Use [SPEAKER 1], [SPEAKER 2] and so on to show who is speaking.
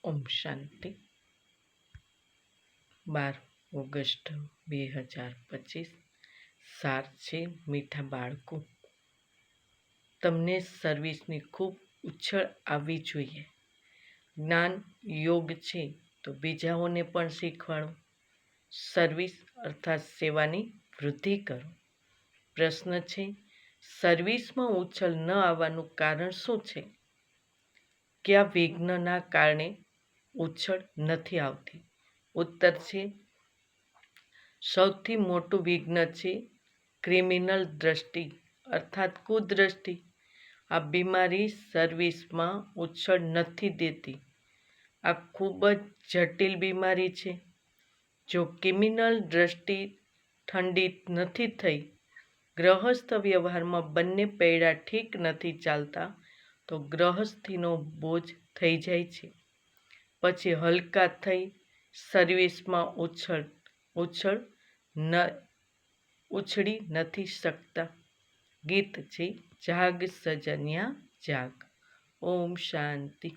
[SPEAKER 1] ઓમ શાંતિ. 12 August 2025. સાર છે મીઠા બાળકો, તમને સર્વિસની ખૂબ ઉછળ આવવી જોઈએ. જ્ઞાન યોગ છે તો બીજાઓને પણ શીખવાડો. સર્વિસ અર્થાત સેવાની વૃદ્ધિ કરો. પ્રશ્ન છે, સર્વિસમાં ઉછળ ન આવવાનું કારણ શું છે? કયા વિઘ્નના કારણે ઉછળ નથી આવતી? ઉત્તર છે, સૌથી મોટું વિઘ્ન છે ક્રિમિનલ દ્રષ્ટિ અર્થાત કુદ્રષ્ટિ. આ બીમારી સર્વિસમાં ઉછળ નથી દેતી. આ ખૂબ જ જટિલ બીમારી છે. જો ક્રિમિનલ દ્રષ્ટિ ઠંડી નથી થઈ, ગ્રહસ્થ વ્યવહારમાં બંને પૈડા ઠીક નથી ચાલતા, તો ગ્રહસ્થીનો બોજ થઈ જાય છે. પછી હલકા થઈ સર્વિસમાં ઉછળી નથી શકતા. ગીત છે, જાગ સજન્યા જાગ. ઓમ શાંતિ.